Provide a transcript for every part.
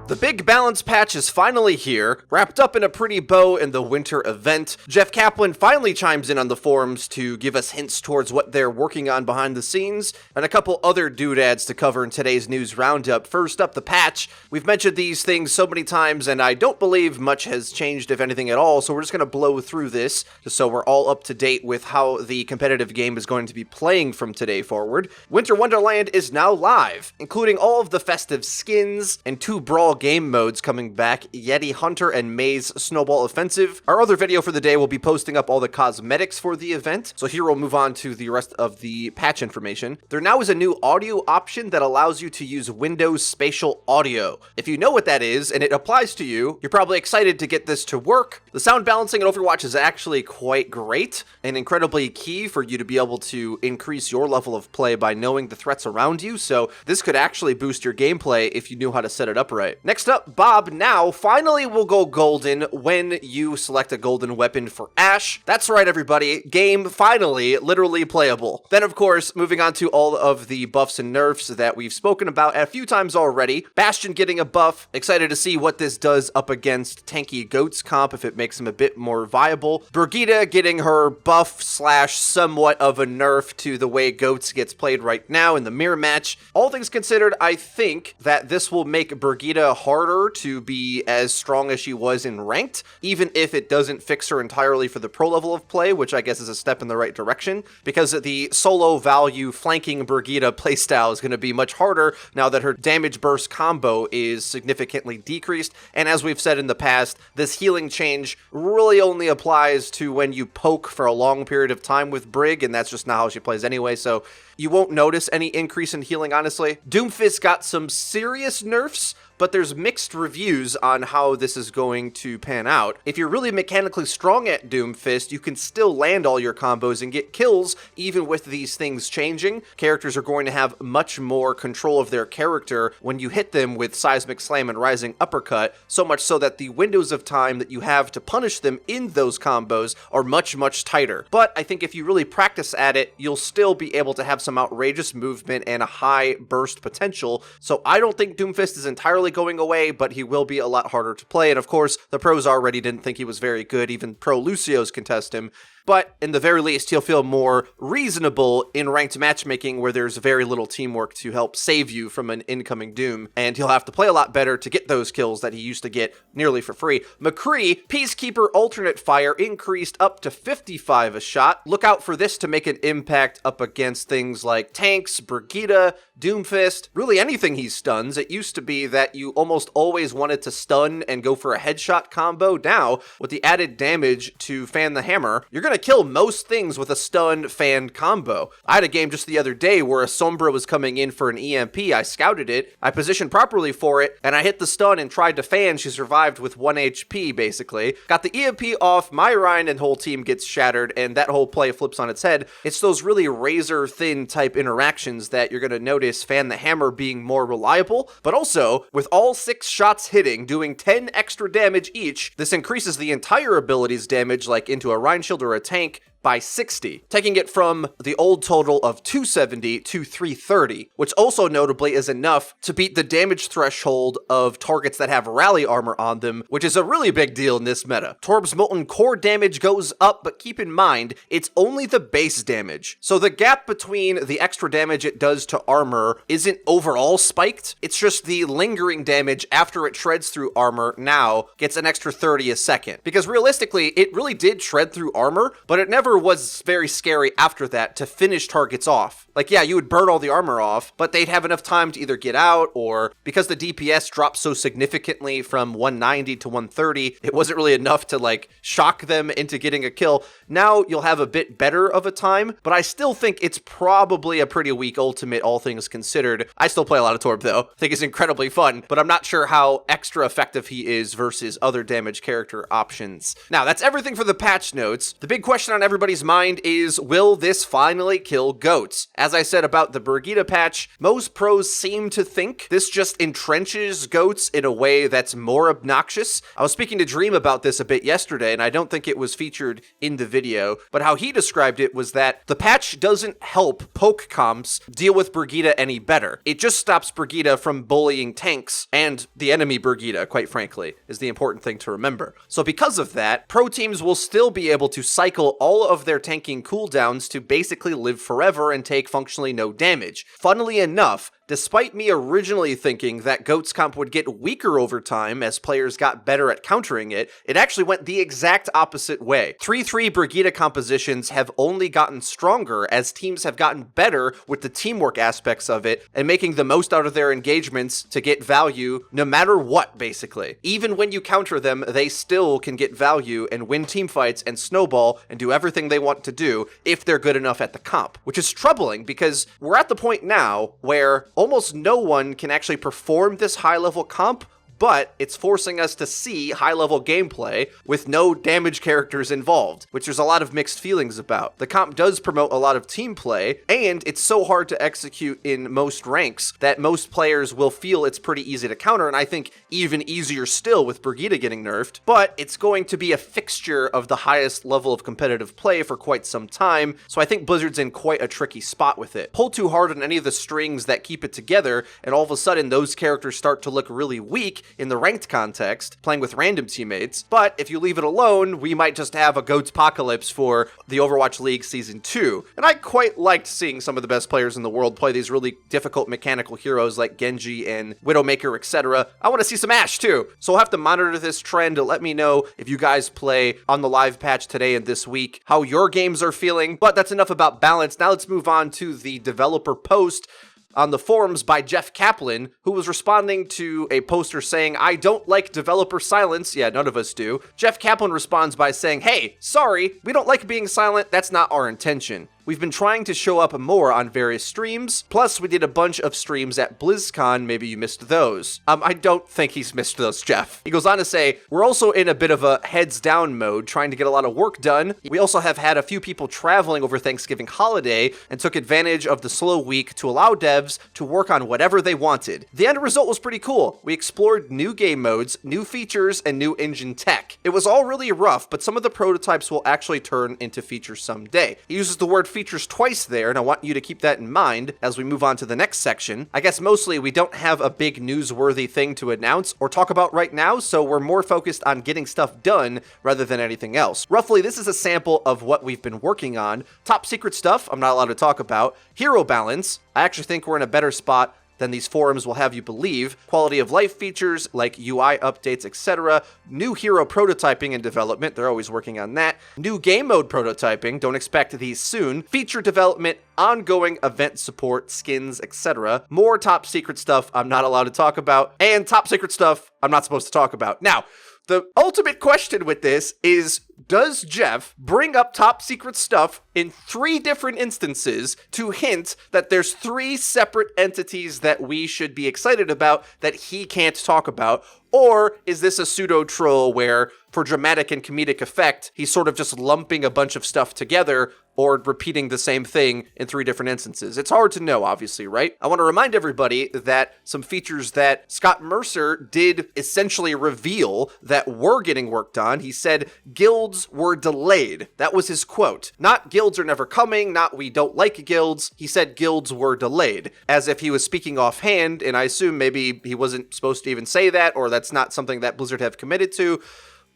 The big balance patch is finally here, wrapped up in a pretty bow in the winter event. Jeff Kaplan finally chimes in on the forums to give us hints towards what they're working on behind the scenes, and a couple other doodads to cover in today's news roundup. First up, the patch. We've mentioned these things so many times, and I don't believe much has changed, if anything at all, so we're just going to blow through this, just so we're all up to date with how the competitive game is going to be playing from today forward. Winter Wonderland is now live, including all of the festive skins and 2 brawl game modes coming back, Yeti Hunter and Maze Snowball Offensive. Our other video for the day will be posting up all the cosmetics for the event, so here we'll move on to the rest of the patch information. There now is a new audio option that allows you to use Windows Spatial Audio. If you know what that is, and it applies to you, you're probably excited to get this to work. The sound balancing in Overwatch is actually quite great, and incredibly key for you to be able to increase your level of play by knowing the threats around you, so this could actually boost your gameplay if you knew how to set it up right. Next up, Bob now finally will go golden when you select a golden weapon for Ashe. That's right, everybody. Game finally literally playable. Then, of course, moving on to all of the buffs and nerfs that we've spoken about a few times already. Bastion getting a buff. Excited to see what this does up against tanky Goats comp, if it makes him a bit more viable. Brigitte getting her buff slash somewhat of a nerf to the way Goats gets played right now in the mirror match. All things considered, I think that this will make Brigitte harder to be as strong as she was in ranked, even if it doesn't fix her entirely for the pro level of play, which I guess is a step in the right direction, because the solo value flanking Brigitte playstyle is going to be much harder now that her damage burst combo is significantly decreased, and as we've said in the past, this healing change really only applies to when you poke for a long period of time with Brig, and that's just not how she plays anyway, so you won't notice any increase in healing, honestly. Doomfist got some serious nerfs, but there's mixed reviews on how this is going to pan out. If you're really mechanically strong at Doomfist, you can still land all your combos and get kills, even with these things changing. Characters are going to have much more control of their character when you hit them with Seismic Slam and Rising Uppercut, so much so that the windows of time that you have to punish them in those combos are much, much tighter. But I think if you really practice at it, you'll still be able to have some outrageous movement and a high burst potential, so I don't think Doomfist is entirely going away, but he will be a lot harder to play, and of course, the pros already didn't think he was very good, even pro Lucios contest him. But in the very least, he'll feel more reasonable in ranked matchmaking where there's very little teamwork to help save you from an incoming Doom, and he'll have to play a lot better to get those kills that he used to get nearly for free. McCree, Peacekeeper alternate fire increased up to 55 a shot. Look out for this to make an impact up against things like tanks, Brigitte, Doomfist, really anything he stuns. It used to be that you almost always wanted to stun and go for a headshot combo. Now, with the added damage to fan the hammer, you're going to kill most things with a stun fan combo. I had a game just the other day where a Sombra was coming in for an EMP. I scouted it, I positioned properly for it, and I hit the stun and tried to fan. She survived with 1 HP, basically. Got the EMP off, my Ryan and whole team gets shattered, and that whole play flips on its head. It's those really razor-thin type interactions that you're going to notice fan the hammer being more reliable, but also, with all 6 shots hitting, doing 10 extra damage each, this increases the entire ability's damage, like into a Rhine Shield or a tank, by 60, taking it from the old total of 270 to 330, which also notably is enough to beat the damage threshold of targets that have rally armor on them, which is a really big deal in this meta. Torb's Molten Core damage goes up, but keep in mind, it's only the base damage. So the gap between the extra damage it does to armor isn't overall spiked, it's just the lingering damage after it shreds through armor now gets an extra 30 a second. Because realistically, it really did shred through armor, but it never was very scary after that to finish targets off. Like, yeah, you would burn all the armor off, but they'd have enough time to either get out, or because the DPS dropped so significantly from 190 to 130, it wasn't really enough to like shock them into getting a kill. Now you'll have a bit better of a time, but I still think it's probably a pretty weak ultimate, all things considered. I still play a lot of Torb though. I think it's incredibly fun, but I'm not sure how extra effective he is versus other damage character options. Now, that's everything for the patch notes. The big question on everyone's everybody's mind is, will this finally kill goats? As I said about the Brigitte patch, most pros seem to think this just entrenches goats in a way that's more obnoxious. I was speaking to Dream about this a bit yesterday, and I don't think it was featured in the video, but how he described it was that the patch doesn't help poke comps deal with Brigitte any better. It just stops Brigitte from bullying tanks, and the enemy Brigitte, quite frankly, is the important thing to remember. So because of that, pro teams will still be able to cycle all of their tanking cooldowns to basically live forever and take functionally no damage. Funnily enough, despite me originally thinking that Goat's comp would get weaker over time as players got better at countering it, it actually went the exact opposite way. 3-3 Brigitte compositions have only gotten stronger as teams have gotten better with the teamwork aspects of it and making the most out of their engagements to get value no matter what, basically. Even when you counter them, they still can get value and win teamfights and snowball and do everything they want to do if they're good enough at the comp, which is troubling because we're at the point now where almost no one can actually perform this high-level comp, but it's forcing us to see high-level gameplay with no damage characters involved, which there's a lot of mixed feelings about. The comp does promote a lot of team play, and it's so hard to execute in most ranks that most players will feel it's pretty easy to counter, and I think even easier still with Brigitte getting nerfed, but it's going to be a fixture of the highest level of competitive play for quite some time, so I think Blizzard's in quite a tricky spot with it. Pull too hard on any of the strings that keep it together, and all of a sudden those characters start to look really weak in the ranked context, playing with random teammates, but if you leave it alone, we might just have a Goats apocalypse for the Overwatch League Season 2. And I quite liked seeing some of the best players in the world play these really difficult mechanical heroes like Genji and Widowmaker, etc. I want to see some Ashe too, so we'll have to monitor this trend. Let me know if you guys play on the live patch today and this week, how your games are feeling, but that's enough about balance. Now let's move on to the developer post on the forums by Jeff Kaplan, who was responding to a poster saying, "I don't like developer silence." Yeah, none of us do. Jeff Kaplan responds by saying, "Hey, sorry, we don't like being silent. That's not our intention. We've been trying to show up more on various streams, plus we did a bunch of streams at BlizzCon, maybe you missed those." I don't think he's missed those, Jeff. He goes on to say, "We're also in a bit of a heads down mode, trying to get a lot of work done. We also have had a few people traveling over Thanksgiving holiday and took advantage of the slow week to allow devs to work on whatever they wanted. The end result was pretty cool. We explored new game modes, new features, and new engine tech. It was all really rough, but some of the prototypes will actually turn into features someday." He uses the word features twice there, and I want you to keep that in mind as we move on to the next section. I guess mostly we don't have a big newsworthy thing to announce or talk about right now, so we're more focused on getting stuff done rather than anything else. Roughly, this is a sample of what we've been working on. Top secret stuff I'm not allowed to talk about. Hero balance. I actually think we're in a better spot than these forums will have you believe. Quality of life features like UI updates, etc. New hero prototyping and development, they're always working on that. New game mode prototyping, don't expect these soon. Feature development, ongoing event support, skins, etc. More top secret stuff I'm not allowed to talk about, and top secret stuff I'm not supposed to talk about. Now, the ultimate question with this is, does Jeff bring up top secret stuff in 3 different instances to hint that there's 3 separate entities that we should be excited about that he can't talk about? Or is this a pseudo troll where, for dramatic and comedic effect, he's sort of just lumping a bunch of stuff together or repeating the same thing in 3 different instances? It's hard to know, obviously, right? I want to remind everybody that some features that Scott Mercer did essentially reveal that were getting worked on. He said guilds were delayed. That was his quote. Not guilds are never coming, not we don't like guilds. He said guilds were delayed, as if he was speaking offhand, and I assume maybe he wasn't supposed to even say that, or that's not something that Blizzard have committed to.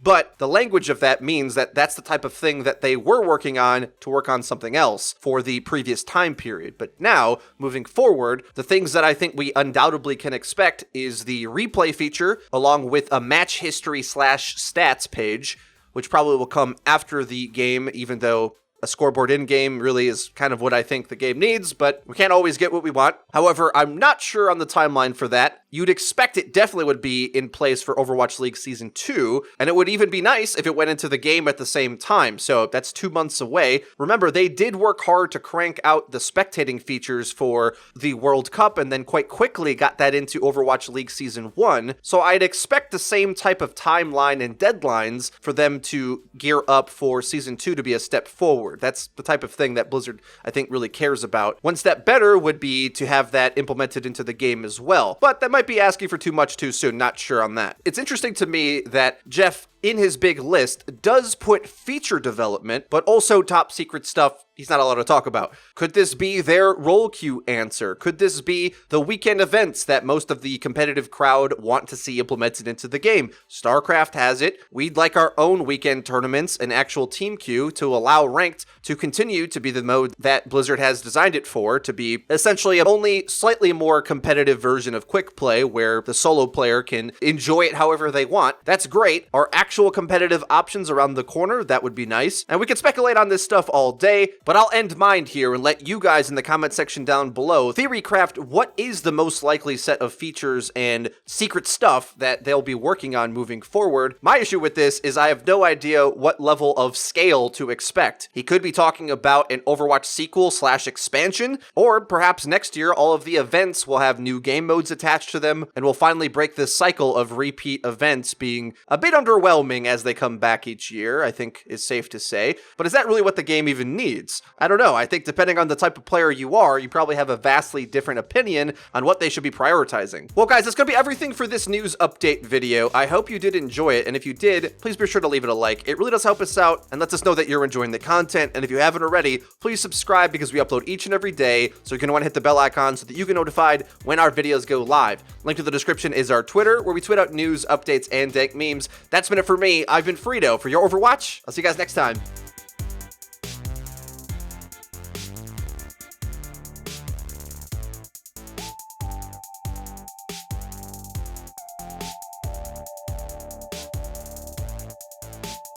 But the language of that means that that's the type of thing that they were working on to work on something else for the previous time period. But now, moving forward, the things that I think we undoubtedly can expect is the replay feature, along with a match history / stats page, which probably will come after the game, even though a scoreboard in-game really is kind of what I think the game needs, but we can't always get what we want. However, I'm not sure on the timeline for that. you'd expect it definitely would be in place for Overwatch League Season 2, and it would even be nice if it went into the game at the same time, so that's 2 months away. Remember, they did work hard to crank out the spectating features for the World Cup, and then quite quickly got that into Overwatch League Season 1, so I'd expect the same type of timeline and deadlines for them to gear up for Season 2 to be a step forward. That's the type of thing that Blizzard, I think, really cares about. One step better would be to have that implemented into the game as well, but that might be asking for too much too soon, not sure on that. It's interesting to me that Jeff, in his big list, does put feature development, but also top secret stuff he's not allowed to talk about. Could this be their role queue answer? Could this be the weekend events that most of the competitive crowd want to see implemented into the game? StarCraft has it. We'd like our own weekend tournaments and actual team queue to allow ranked to continue to be the mode that Blizzard has designed it for, to be essentially only slightly more competitive version of quick play where the solo player can enjoy it however they want. That's great. Our actual competitive options around the corner, that would be nice. And we could speculate on this stuff all day, but I'll end mine here and let you guys in the comment section down below theorycraft what is the most likely set of features and secret stuff that they'll be working on moving forward. My issue with this is I have no idea what level of scale to expect. He could be talking about an Overwatch sequel / expansion, or perhaps next year all of the events will have new game modes attached to them and we'll finally break this cycle of repeat events being a bit underwhelming as they come back each year, I think is safe to say. But is that really what the game even needs? I don't know. I think depending on the type of player you are, you probably have a vastly different opinion on what they should be prioritizing. Well, guys, that's going to be everything for this news update video. I hope you did enjoy it, and if you did, please be sure to leave it a like. It really does help us out and lets us know that you're enjoying the content, and if you haven't already, please subscribe because we upload each and every day, so you're going to want to hit the bell icon so that you get notified when our videos go live. Link to the description is our Twitter, where we tweet out news, updates, and dank memes. That's been it for me. I've been FREEDO for Your Overwatch. I'll see you guys next time.